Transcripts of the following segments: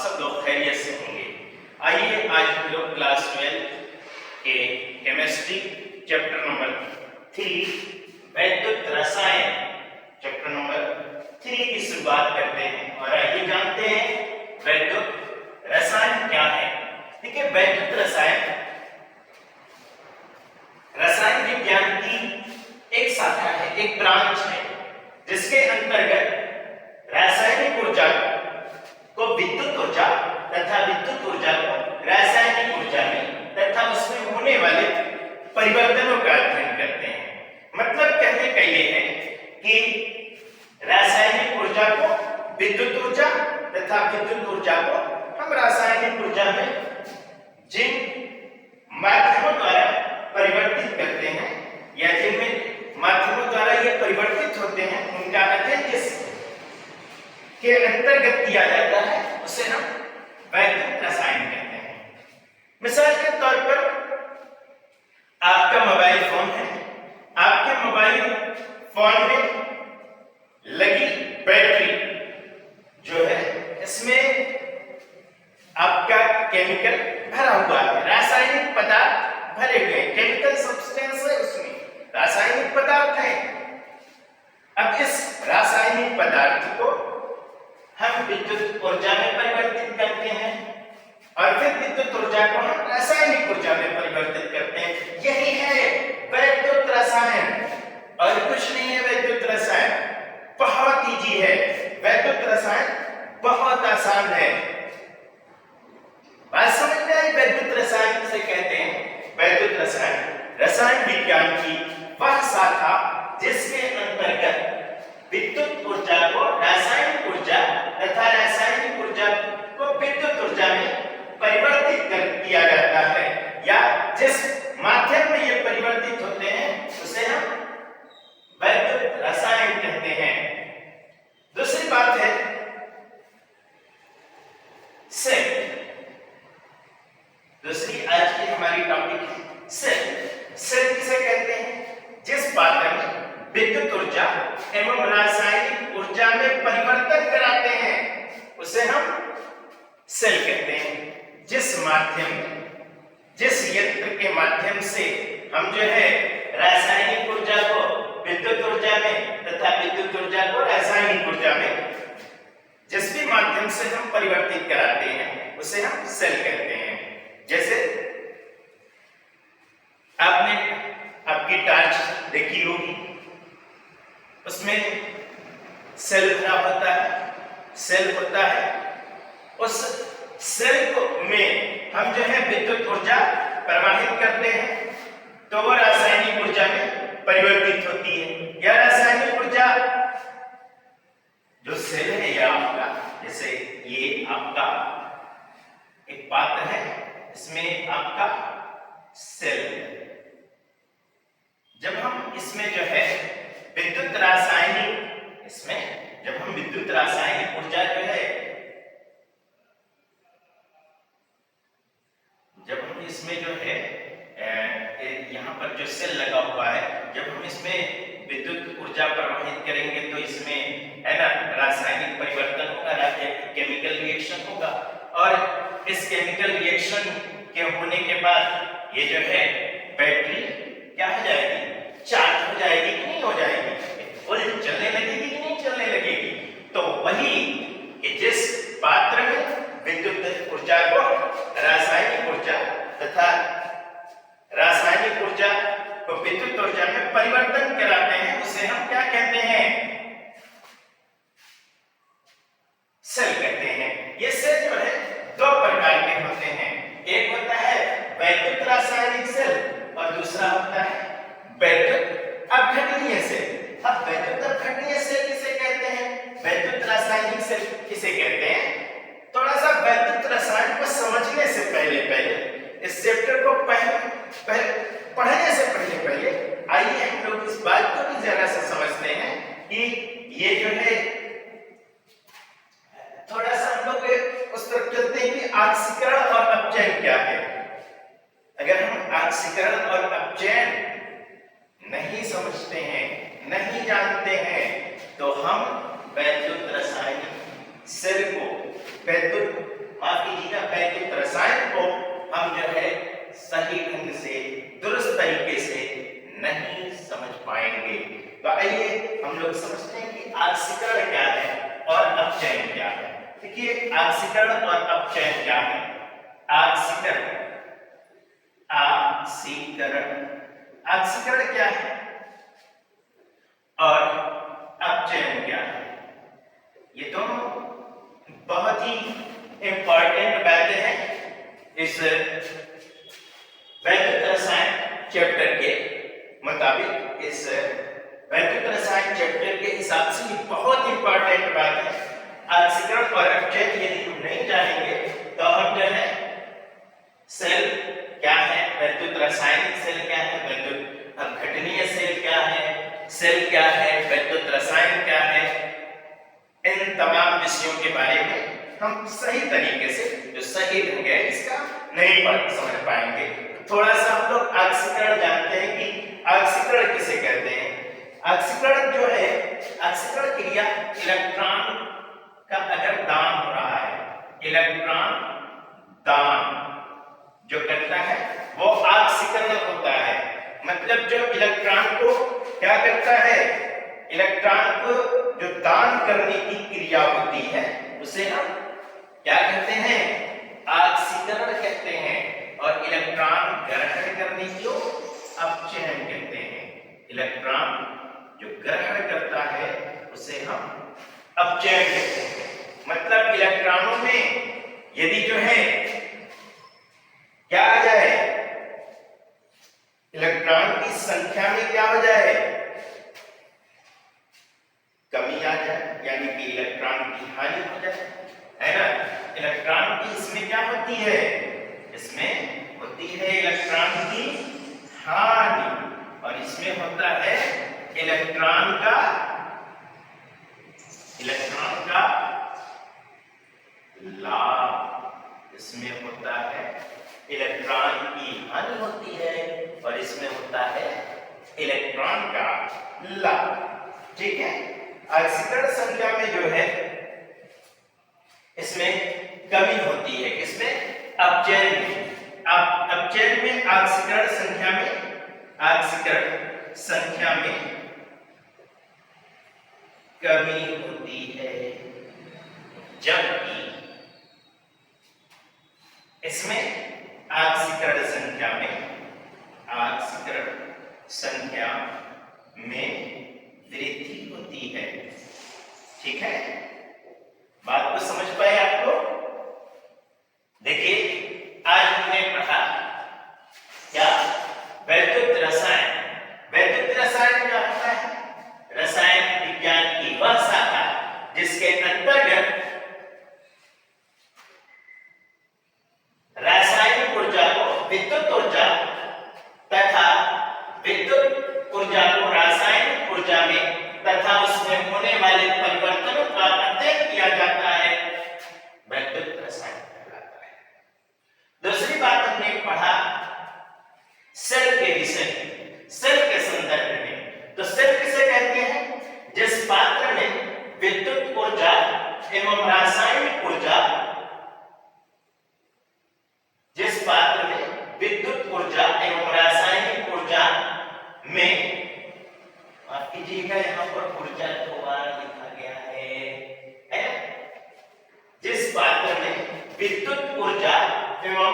सब लोग खैरियत से होंगे। आइए आज हम लोग क्लास 12 के केमिस्ट्री चैप्टर नंबर 3 वैद्युत रसायन चैप्टर नंबर 3 की शुरुआत करते हैं और आइए जानते हैं वैद्युत रसायन क्या है। ठीक है, वैद्युत रसायन रसायन विज्ञान की एक शाखा है, एक ब्रांच है, जिसके अंतर्गत रासायनिक ऊर्जा को विद्युत ऊर्जा तथा विद्युत ऊर्जा को रासायनिक ऊर्जा में तथा उसमें होने वाले परिवर्तनों का अध्ययन करते हैं। मतलब कहने का ये है कि रासायनिक ऊर्जा को विद्युत ऊर्जा तथा विद्युत ऊर्जा को हम रासायनिक ऊर्जा में जिन माध्यमों द्वारा परिवर्तित करते हैं या जिनमें माध्यमों द्वारा ये परिवर्तित होते हैं उनका अध्ययन जिस के अंतर्गत किया जाता है उसे हम वैद्युत रसायन कहते हैं। मिसाल के तौर पर आपका मोबाइल फोन है, आपके मोबाइल फोन में लगी बैटरी जो है इसमें आपका केमिकल भरा हुआ है, रासायनिक पदार्थ भरे हुए, केमिकल सब्सटेंस है, उसमें रासायनिक पदार्थ है। अब इस रासायनिक पदार्थ को हम विद्युत ऊर्जा में परिवर्तित करते हैं और फिर विद्युत ऊर्जा को हम रासायनिक ऊर्जा में परिवर्तित करते हैं। यही है वैद्युत रसायन और कुछ नहीं है। वैद्युत रसायन बहुत इजी है, वैद्युत रसायन बहुत आसान है। बात समझ में आई? वैद्युत रसायन किसे कहते हैं? वैद्युत रसायन रसायन विज्ञान की वह शाखा जिसके अंतर्गत विद्युत ऊर्जा को रासायनिक ऊर्जा तथा रासायनिक ऊर्जा को विद्युत ऊर्जा में परिवर्तित कर दिया जाता है या जिस माध्यम में ये परिवर्तित होते हैं उसे हम वैद्युत रसायन कहते हैं। दूसरी बात है सेल। दूसरी आज की हमारी टॉपिक है सेल। सेल किसे कहते हैं? जिस पात्र में विद्युत ऊर्जा एवं रासायनिक ऊर्जा में परिवर्तन कराते हैं उसे हम सेल कहते हैं। जिस माध्यम जिस यंत्र के माध्यम से हम जो है रासायनिक ऊर्जा को विद्युत ऊर्जा में तथा विद्युत ऊर्जा को रासायनिक ऊर्जा में जिस भी माध्यम से हम परिवर्तित कराते हैं उसे हम सेल कहते हैं। जैसे आपने आपकी टॉर्च देखी होगी, उसमें सेल भरा होता है, सेल होता है। उस सेल को में हम जो है विद्युत ऊर्जा प्रवाहित करते हैं तो वो रासायनिक ऊर्जा में परिवर्तित होती है। यह रासायनिक ऊर्जा जो सेल है या आपका, जैसे ये आपका एक पात्र है, इसमें आपका सेल है। जब हम इसमें जो है विद्युत रासायनिक इसमें जब हम विद्युत रासायनिक ऊर्जा जो है जब हम इसमें जो है यहाँ पर जो सेल लगा हुआ है, जब हम इसमें विद्युत ऊर्जा प्रवाहित करेंगे तो इसमें है ना रासायनिक परिवर्तन होगा, केमिकल रिएक्शन होगा और इस केमिकल रिएक्शन के होने के बाद ये जो है बैटरी क्या हो जाएगी? चार्ज हो जाएगी कि नहीं हो जाएगी? फुल चलने लगेगी कि नहीं चलने लगेगी? तो वही कि जिस पात्र में विद्युत ऊर्जा को रासायनिक ऊर्जा तथा रासायनिक ऊर्जा को विद्युत ऊर्जा में परिवर्तन कराते हैं उसे हम क्या कहते हैं? सेल कहते हैं। ये सेल जो है दो प्रकार के होते हैं, एक होता है वैद्युत रासायनिक सेल और दूसरा होता है वैद्युत अपघटनीय सेल। अब वैद्युत अपघटनीय सेल किसे कहते हैं? वैद्युत रासायनिक सेल किसे कहते हैं? थोड़ा सा वैद्युत रसायन को समझने से पहले इस चैप्टर को पढ़ने से पहले आइए हम लोग इस बात को भी जरा सा समझते हैं कि ये जो है थोड़ा सा हम लोग उस तरफ चलते हैं कि ऑक्सीकरण और अपचयन क्या है। अगर हम ऑक्सीकरण और अपचयन नहीं समझते हैं, नहीं जानते हैं तो हम वैद्युत रासायनिक सेल को वैद्युत तो आइए हम लोग समझते हैं कि ऑक्सीकरण क्या है और अपचयन क्या है। देखिए ऑक्सीकरण और अपचयन क्या है। ऑक्सीकरण ऑक्सीकरण क्या है और अपचयन क्या है, ये दोनों बहुत ही इंपॉर्टेंट बातें हैं इस वैद्युत रसायन चैप्टर के मुताबिक। इस वैद्युत रसायन चैप्टर के हिसाब से ये बहुत इंपॉर्टेंट बात है। ऑक्सीकरण और अपचयन यदि हम नहीं जानेंगे तो हम जो है सेल क्या है, वैद्युत रासायनिक सेल क्या है, वैद्युत अपघटनीय सेल क्या है, सेल क्या है, वैद्युत रसायन क्या है, इन तमाम विषयों के बारे में हम सही तरीके से जो सही ढंग है इसका नहीं समझ पाएंगे। थोड़ा सा हम लोग ऑक्सीकरण जानते हैं कि ऑक्सीकरण किसे कहते हैं। ऑक्सीकरण जो है, ऑक्सीकरण क्रिया इलेक्ट्रॉन का अगर दान हो रहा है, इलेक्ट्रॉन दान जो करता है वो ऑक्सीकरण होता है। मतलब जो इलेक्ट्रॉन को क्या करता है, इलेक्ट्रॉन को जो दान करने की क्रिया होती है उसे हम क्या कहते हैं, ऑक्सीकरण कहते हैं। और इलेक्ट्रॉन ग्रहण करने को अपचयन कहते हैं। इलेक्ट्रॉन जो ग्रहण करता है उसे हम अपचयन कहते हैं। मतलब इलेक्ट्रॉनों में यदि जो है क्या आ जाए, इलेक्ट्रॉन की संख्या में क्या हो जाए, कमी आ जाए, यानी कि इलेक्ट्रॉन की हानि हो जाए, है ना। इलेक्ट्रॉन की इसमें क्या होती है, इसमें होती है इलेक्ट्रॉन की हानि और इसमें होता है इलेक्ट्रॉन का लाभ। इसमें होता है इलेक्ट्रॉन की हानि होती है और इसमें होता है इलेक्ट्रॉन का लाभ। ठीक है। ऑक्सीकरण संख्या में जो है इसमें कमी होती है, इसमें अपचयन में। अपचयन में ऑक्सीकरण संख्या में कमी होती है, जबकि इसमें ऑक्सीकरण संख्या में वृद्धि होती है। ठीक है, बात को समझ पाए आप लोग। देखिए आज हमने पढ़ा क्या, वैद्युत रसायन। वैद्युत रसायन क्या होता है, रसायन विज्ञान की वह शाखा जिसके अंतर्गत रासायनिक ऊर्जा को विद्युत ऊर्जा तथा विद्युत ऊर्जा को रासायनिक ऊर्जा में तथा उसमें होने वाले परिवर्तनों का अध्ययन किया जाता है, वैद्युत रसायन कहलाता है। दूसरी बात हमने पढ़ा सेल के विषय, सेल के संदर्भ में। तो सेल किसे कहते हैं, जिस पात्र में विद्युत ऊर्जा एवं रासायनिक ऊर्जा, जिस पात्र में विद्युत ऊर्जा एवं रासायनिक ऊर्जा में, माफ कीजिएगा यहाँ पर ऊर्जा दो बार लिखा गया है? जिस पात्र में विद्युत ऊर्जा एवं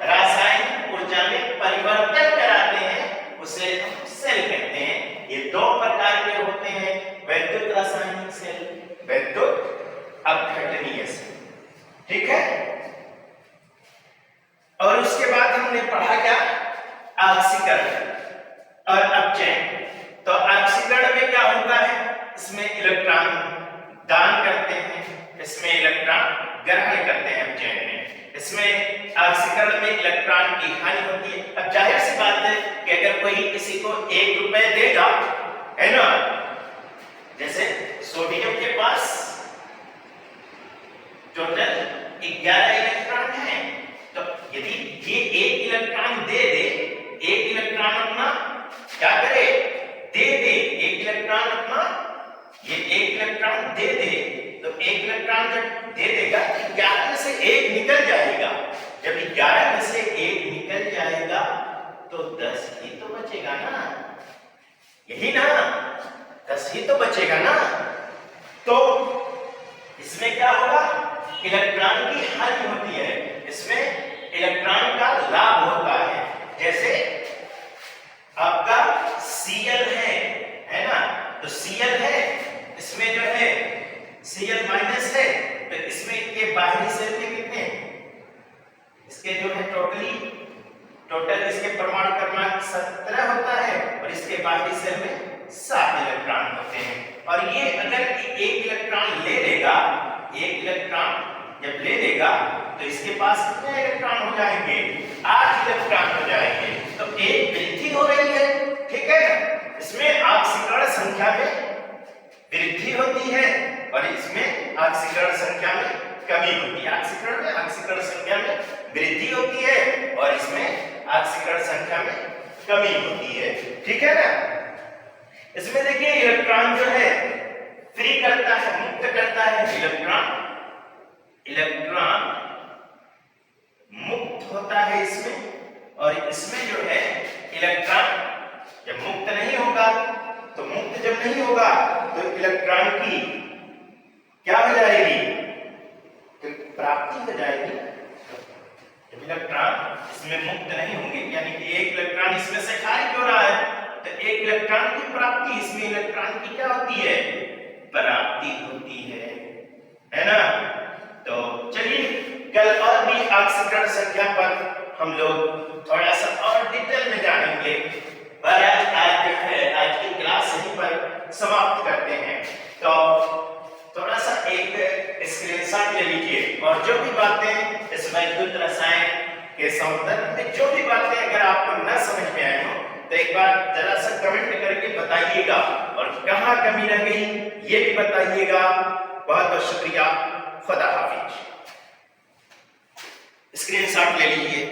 रासायनिक ऊर्जा में परिवर्तन कराते हैं उसे हम सेल कहते हैं। ये दो प्रकार के होते हैं, वैद्युत रासायनिक सेल, वैद्युत अपघटनीय सेल। ठीक है। और उसके बाद हमने पढ़ा क्या, ऑक्सीकरण और अपचयन। तो ऑक्सीकरण में क्या होता है, इसमें इलेक्ट्रॉन दान करते हैं, इसमें इलेक्ट्रॉन ग्रहण करते हैं अपचयन में। इसमें ऑक्सीकरण में इलेक्ट्रॉन की हानि होती है। अब जाहिर सी बात है कि अगर कोई किसी को 1 रुपए देगा, है ना, जैसे सोडियम के पास टोटल 11 इलेक्ट्रॉन है, तो यदि ये 1 इलेक्ट्रॉन दे दे, 1 इलेक्ट्रॉन अपना क्या करे, दे दे, 1 इलेक्ट्रॉन अपना, ये 1 इलेक्ट्रॉन दे दे, तो 1 इलेक्ट्रॉन जब दे देगा तो 11 में से 1 निकल जाएगा। जब 11 में से 1 निकल जाएगा तो 10 ही तो बचेगा ना, यही ना। बस ही तो बचेगा ना। तो इसमें क्या होगा, इलेक्ट्रॉन की हानि होती है, इसमें इलेक्ट्रॉन का लाभ होता है। जैसे आपका Cl है ना, तो Cl है, इसमें जो है Cl माइनस है, तो इसमें ये बाहरी सेल में कितने, इसके जो है टोटल इसके परमाणु क्रमांक 17 होता है और इसके बाहरी सेल में 7 इलेक्ट्रॉन होते हैं। और ये अगर एक इलेक्ट्रॉन ले लेगा, एक इलेक्ट्रॉन जब ले लेगा तो इसके पास कितने इलेक्ट्रॉन हो जाएंगे, 8 इलेक्ट्रॉन हो जाएंगे। तो एक वृद्धि हो रही है, ठीक है ना, इसमें ऑक्सीकरण संख्या में वृद्धि होती है और इसमें ऑक्सीकरण संख्या में कमी होती है। ऑक्सीकरण में ऑक्सीकरण संख्या में वृद्धि होती है और इसमें ऑक्सीकरण संख्या में कमी होती है, ठीक है ना। इसमें देखिए इलेक्ट्रॉन जो है फ्री करता है, मुक्त करता है, इलेक्ट्रॉन मुक्त होता है इसमें। और इसमें जो है इलेक्ट्रॉन जब मुक्त नहीं होगा, तो मुक्त जब नहीं होगा तो इलेक्ट्रॉन की क्या हो जाएगी, तो प्राप्ति हो जाएगी। जब इलेक्ट्रॉन इसमें मुक्त नहीं होंगे, यानी कि एक इलेक्ट्रॉन इसमें से खारिज हो रहा है, तो एक इलेक्ट्रॉन की प्राप्ति, इसमें इलेक्ट्रॉन की क्या होती है, प्राप्ति होती है ना। तो चलिए कल और भी ऑक्सीकरण संख्या पर हम लोग थोड़ा सा और डिटेल में जानेंगे। पर आज जो है आज की क्लास यहीं पर समाप्त करते हैं। तो थोड़ा सा एक स्क्रीनशॉट ले लीजिए और जो भी बातें इस वैद्युत रसायन के संदर्भ में जो भी बातें अगर आपको न समझ में आए हो तो एक बार जरा सा कमेंट करके बताइएगा और कहाँ कमी रह गई ये भी बताइएगा। बहुत बहुत शुक्रिया, खुदा हाफिज। स्क्रीनशॉट ले लीजिए।